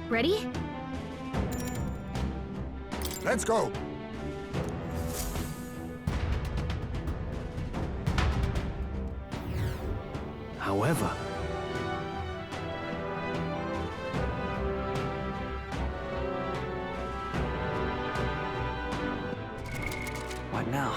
Ready? Let's go! However... What now?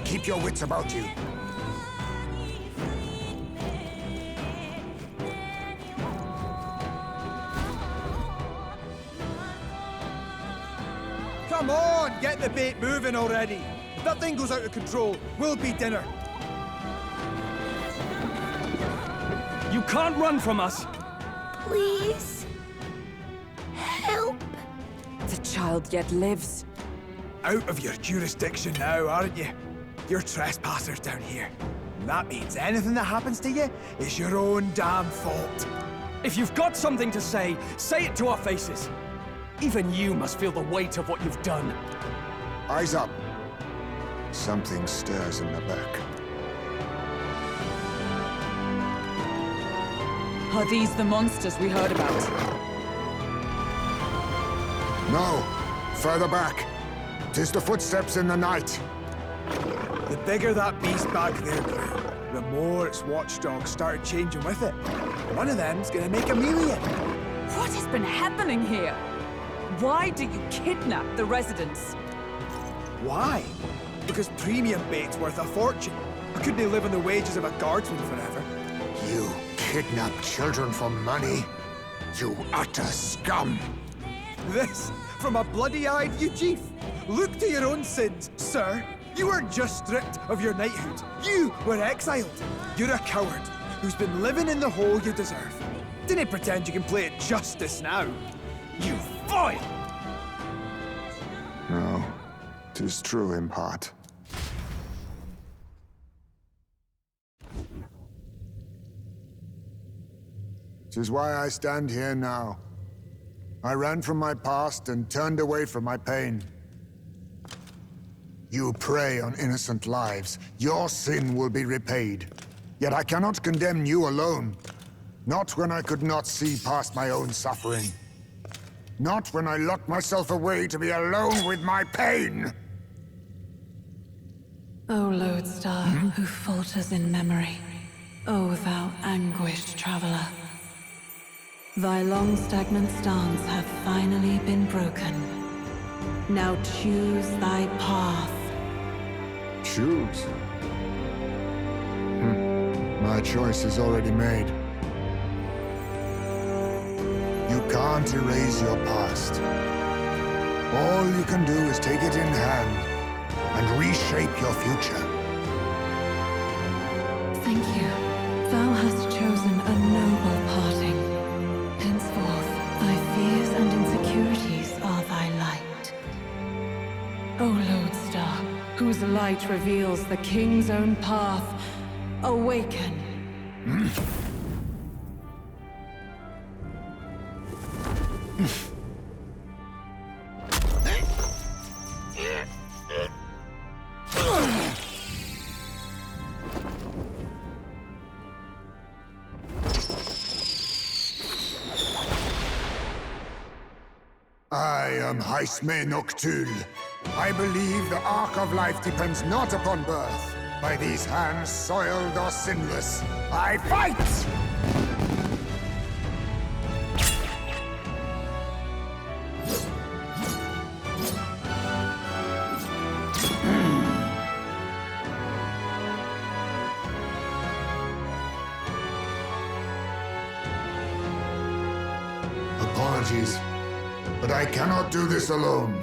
Keep your wits about you. Come on, get the bait moving already. If that thing goes out of control, we'll be dinner. You can't run from us! Please. Help. The child yet lives. Out of your jurisdiction now, aren't you? You're trespassers down here. And that means anything that happens to you is your own damn fault. If you've got something to say it to our faces. Even you must feel the weight of what you've done. Eyes up. Something stirs in the back. Are these the monsters we heard about? No. Further back. 'Tis the footsteps in the night. The bigger that beast back there grew, the more its watchdogs started changing with it. One of them's gonna make a meal of you. What has been happening here? Why do you kidnap the residents? Why? Because premium bait's worth a fortune. I couldn't live on the wages of a guardsman forever. You kidnap children for money? You utter scum! This from a bloody-eyed Eugene. Look to your own sins, sir. You weren't just stripped of your knighthood. You were exiled. You're a coward who's been living in the hole you deserve. Didn't pretend you can play at justice now. You foil! No, 'tis true in part. Tis why I stand here now. I ran from my past and turned away from my pain. You prey on innocent lives. Your sin will be repaid. Yet I cannot condemn you alone. Not when I could not see past my own suffering. Not when I locked myself away to be alone with my pain! O lodestar, who falters in memory, O thou anguished traveler. Thy long stagnant stance hath finally been broken. Now choose thy path. Choose? My choice is already made. You can't erase your past. All you can do is take it in hand and reshape your future. Thank you. Thou hast chosen a noble parting. Henceforth, thy fears and insecurities are thy light. O lodestar, whose light reveals the king's own path, awaken. I am Haisme Noctul. I believe the arc of life depends not upon birth. By these hands, soiled or sinless, I fight! Apologies, but I cannot do this alone.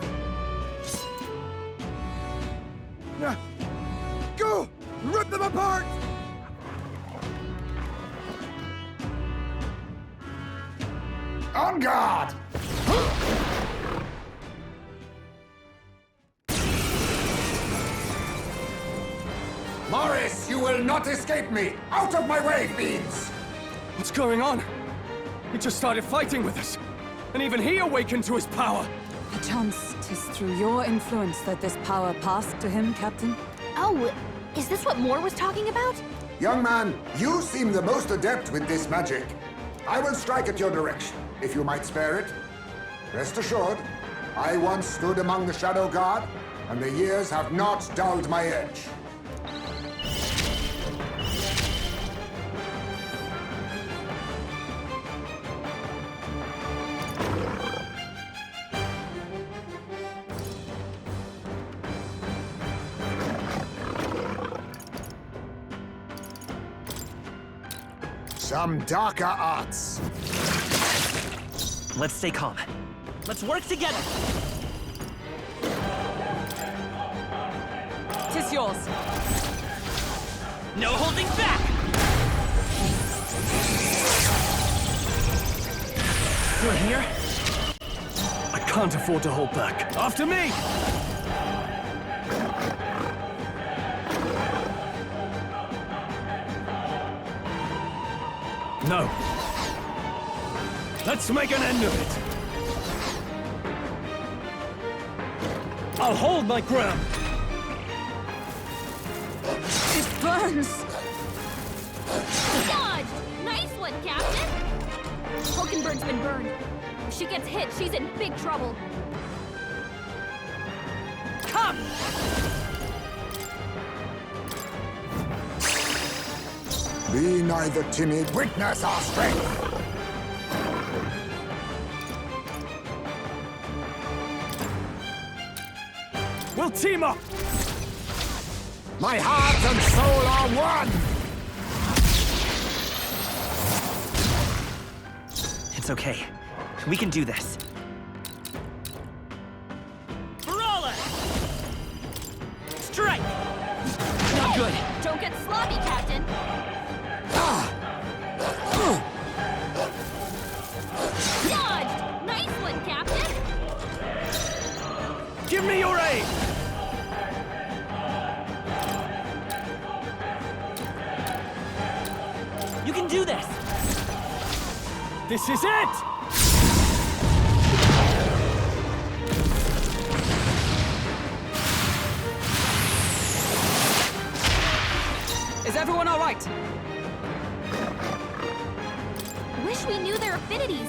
Go! Rip them apart! On guard! Morris, you will not escape me! Out of my way, fiends! What's going on? He just started fighting with us. And even he awakened to his power. Perchance 'tis through your influence that this power passed to him, Captain? Oh, is this what Moore was talking about? Young man, you seem the most adept with this magic. I will strike at your direction, if you might spare it. Rest assured, I once stood among the Shadow Guard, and the years have not dulled my edge. Some darker arts. Let's stay calm. Let's work together! Tis yours. No holding back! You're here? I can't afford to hold back. After me! No. Let's make an end of it. I'll hold my ground. It burns! Dodge! Nice one, Captain! Hulkenberg's been burned. If she gets hit, she's in big trouble. Come! Be neither timid, witness our strength! We'll team up! My heart and soul are one! It's okay. We can do this. Brawler! Strike! Not good. Don't get sloppy, Captain. Dodged! Nice one, Captain! Give me your aid! You can do this! This is it! Is everyone all right? Wish we knew their affinities.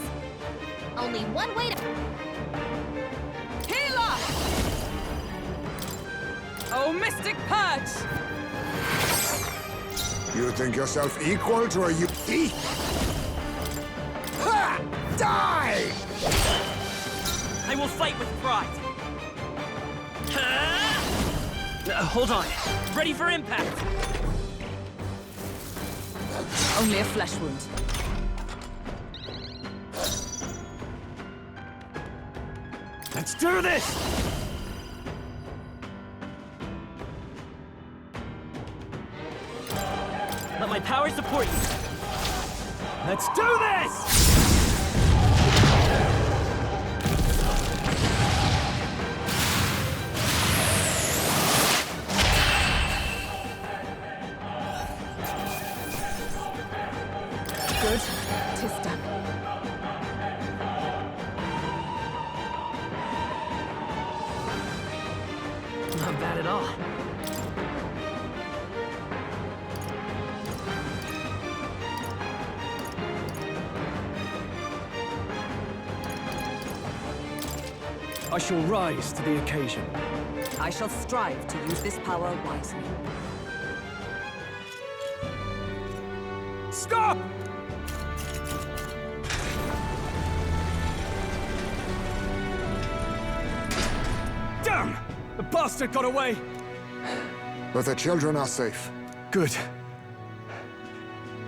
Only one way to... Healer! Oh, Mystic Purge! You think yourself equal to a thief? Ha! Die! I will fight with pride. Hold on. Ready for impact. Only a flesh wound. Let's do this! Let my power support you. Let's do this! Good. 'Tis done. Not bad at all. I shall rise to the occasion. I shall strive to use this power wisely. Stop! Damn! The bastard got away! But the children are safe. Good.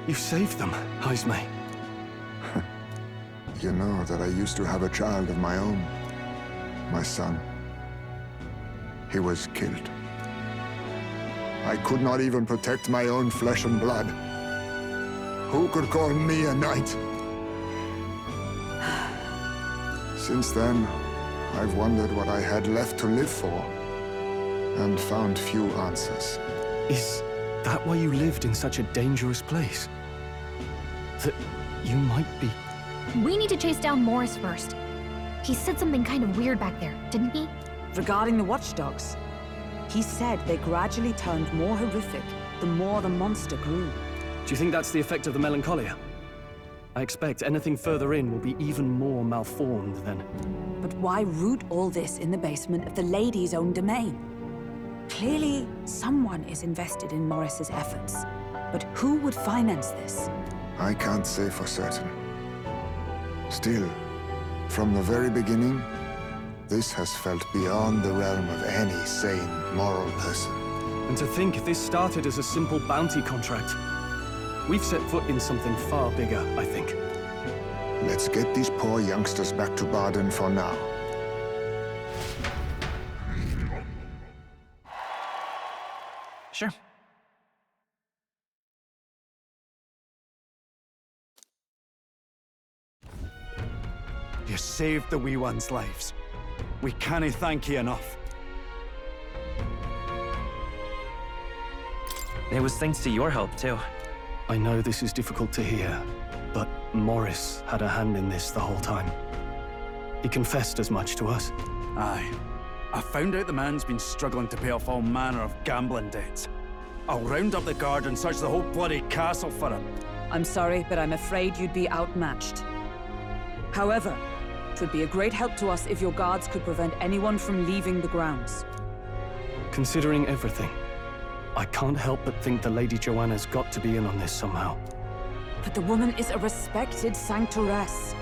You saved them, Heisme. You know that I used to have a child of my own. My son. He was killed. I could not even protect my own flesh and blood. Who could call me a knight? Since then, I've wondered what I had left to live for, and found few answers. Is that why you lived in such a dangerous place? That you might be... We need to chase down Morris first. He said something kind of weird back there, didn't he? Regarding the watchdogs, he said they gradually turned more horrific the more the monster grew. Do you think that's the effect of the melancholia? I expect anything further in will be even more malformed then. But why root all this in the basement of the lady's own domain? Clearly, someone is invested in Morris's efforts. But who would finance this? I can't say for certain. Still, from the very beginning, this has felt beyond the realm of any sane, moral person. And to think this started as a simple bounty contract. We've set foot in something far bigger, I think. Let's get these poor youngsters back to Baden for now. Sure. You saved the wee ones' lives. We cannae thank you enough. It was thanks to your help, too. I know this is difficult to hear, but Morris had a hand in this the whole time. He confessed as much to us. Aye. I found out the man's been struggling to pay off all manner of gambling debts. I'll round up the guard and search the whole bloody castle for him. I'm sorry, but I'm afraid you'd be outmatched. However, it would be a great help to us if your guards could prevent anyone from leaving the grounds. Considering everything, I can't help but think the Lady Joanna's got to be in on this somehow. But the woman is a respected sanctoress.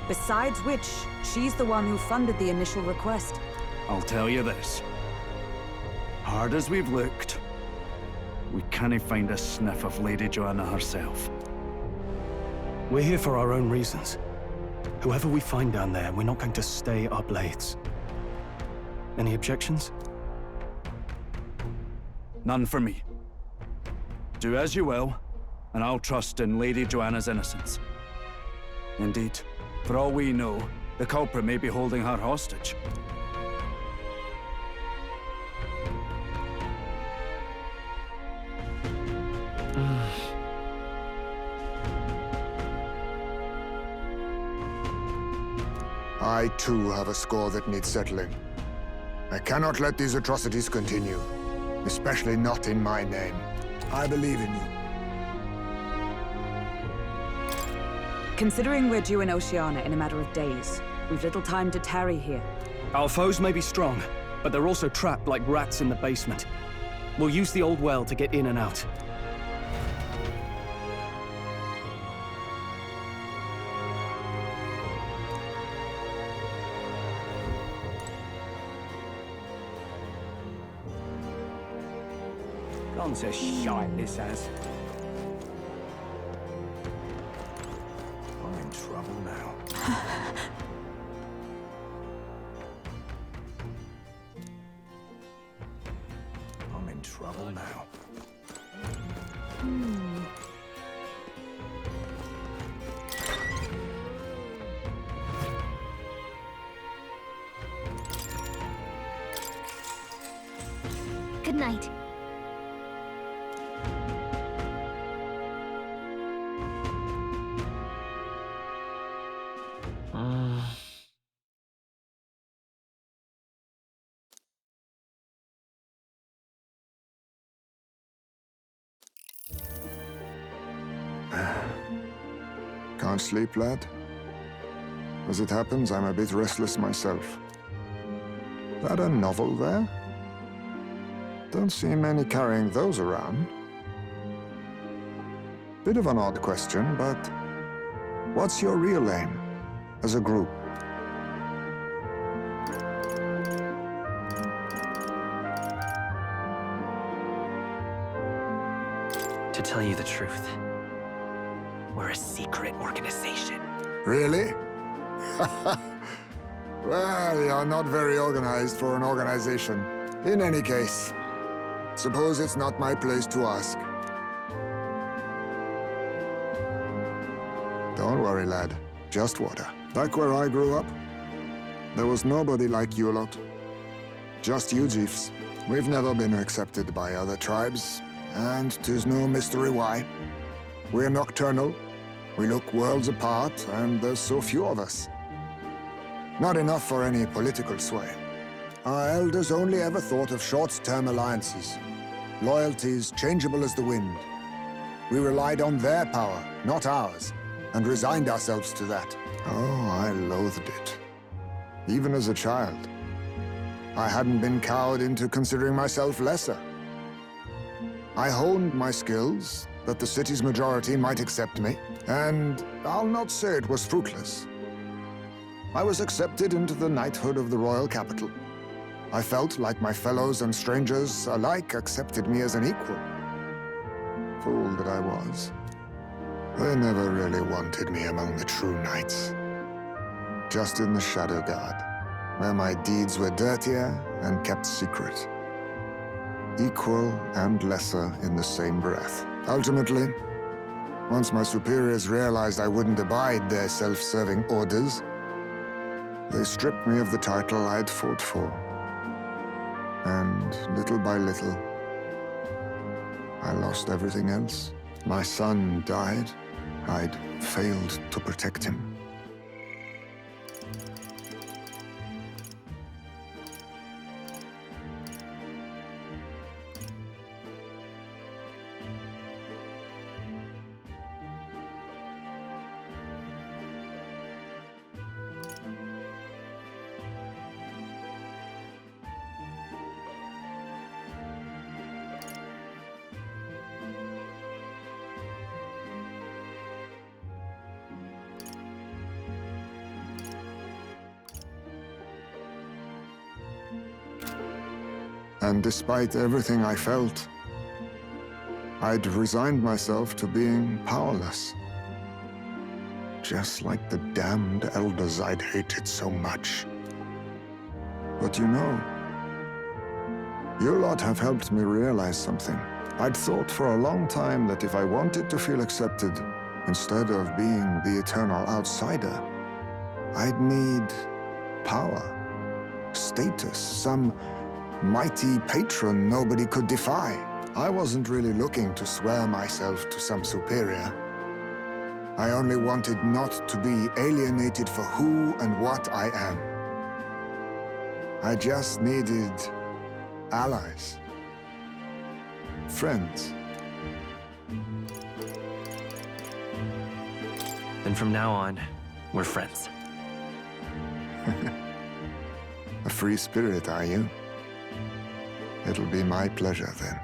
Besides which, she's the one who funded the initial request. I'll tell you this. Hard as we've looked, we cannae find a sniff of Lady Joanna herself. We're here for our own reasons. Whoever we find down there, we're not going to stay our blades. Any objections? None for me. Do as you will, and I'll trust in Lady Joanna's innocence. Indeed, for all we know, the culprit may be holding her hostage. I too have a score that needs settling. I cannot let these atrocities continue, especially not in my name. I believe in you. Considering we're due in Oceania in a matter of days, we've little time to tarry here. Our foes may be strong, but they're also trapped like rats in the basement. We'll use the old well to get in and out. Gone to shite, this has. I'm in trouble now. I'm in trouble now. Good night. Can't sleep, lad? As it happens, I'm a bit restless myself. That a novel there? Don't see many carrying those around. Bit of an odd question, but what's your real aim as a group? To tell you the truth, we're a secret organization. Really? Well, you're not very organized for an organization. In any case, Suppose it's not my place to ask. Don't worry, lad. Just water. Back where I grew up, there was nobody like you lot. Just you chiefs. We've never been accepted by other tribes, and 'tis no mystery why. We're nocturnal, we look worlds apart, and there's so few of us. Not enough for any political sway. Our elders only ever thought of short-term alliances, loyalties changeable as the wind. We relied on their power, not ours, and resigned ourselves to that. Oh, I loathed it. Even as a child. I hadn't been cowed into considering myself lesser. I honed my skills, that the city's majority might accept me, and I'll not say it was fruitless. I was accepted into the knighthood of the royal capital. I felt like my fellows and strangers alike accepted me as an equal. Fool that I was. They never really wanted me among the true knights. Just in the Shadow Guard, where my deeds were dirtier and kept secret. Equal and lesser in the same breath. Ultimately, once my superiors realized I wouldn't abide their self-serving orders, they stripped me of the title I'd fought for. And little by little, I lost everything else. My son died. I'd failed to protect him. And despite everything I felt, I'd resigned myself to being powerless. Just like the damned elders I'd hated so much. But you know, you lot have helped me realize something. I'd thought for a long time that if I wanted to feel accepted, instead of being the eternal outsider, I'd need power, status, some mighty patron nobody could defy. I wasn't really looking to swear myself to some superior. I only wanted not to be alienated for who and what I am. I just needed allies. Friends. Then from now on, we're friends. A free spirit, are you? It'll be my pleasure, then.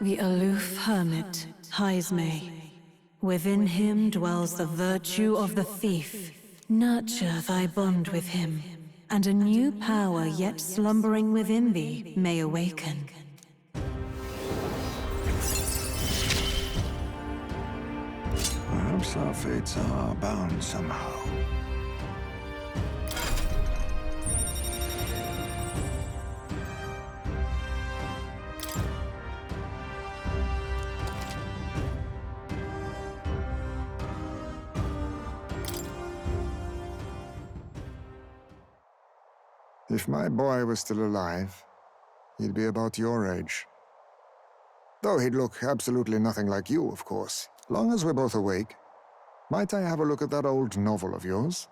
The aloof hermit, Heismay. Within him dwells the virtue of the thief. Nurture thy bond with him, and a new power yet slumbering within thee may awaken. Perhaps our fates are bound somehow. If my boy was still alive, he'd be about your age. Though he'd look absolutely nothing like you, of course. Long as we're both awake, might I have a look at that old novel of yours?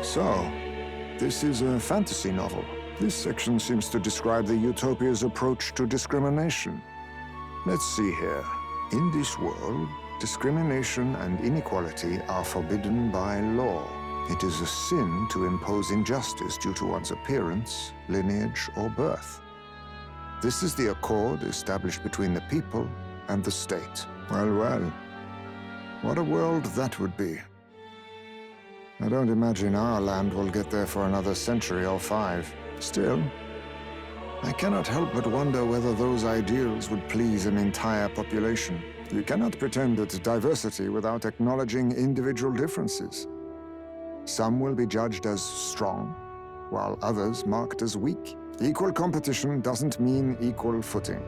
So, this is a fantasy novel. This section seems to describe the Utopia's approach to discrimination. Let's see here. In this world, discrimination and inequality are forbidden by law. It is a sin to impose injustice due to one's appearance, lineage, or birth. This is the accord established between the people and the state. Well, well. What a world that would be. I don't imagine our land will get there for another century or 5. Still, I cannot help but wonder whether those ideals would please an entire population. You cannot pretend at diversity without acknowledging individual differences. Some will be judged as strong, while others marked as weak. Equal competition doesn't mean equal footing.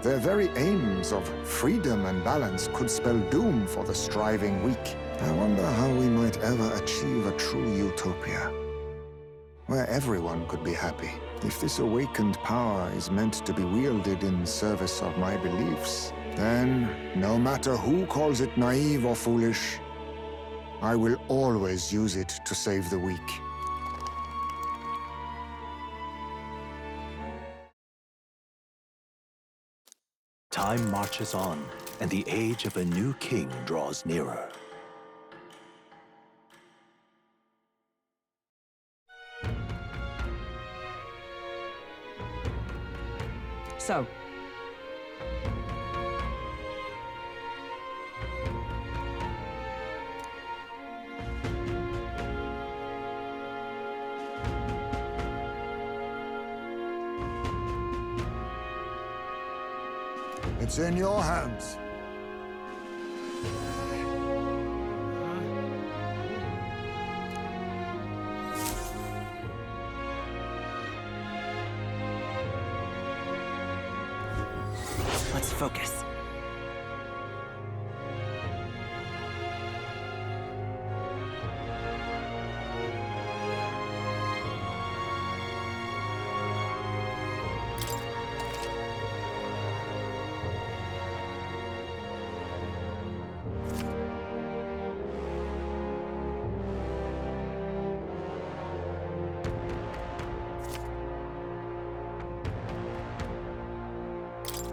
Their very aims of freedom and balance could spell doom for the striving weak. I wonder how we might ever achieve a true utopia, where everyone could be happy. If this awakened power is meant to be wielded in service of my beliefs, then, no matter who calls it naive or foolish, I will always use it to save the weak. Time marches on, and the age of a new king draws nearer. So, It's in your hands. Let's focus.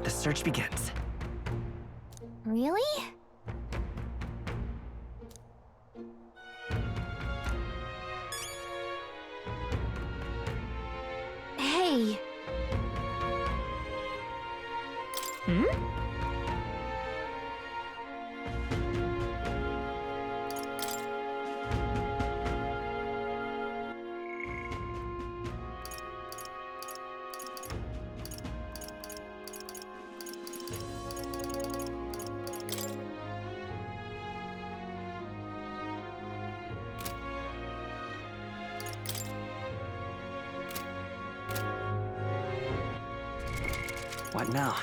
The search begins. Really? Hey. What now?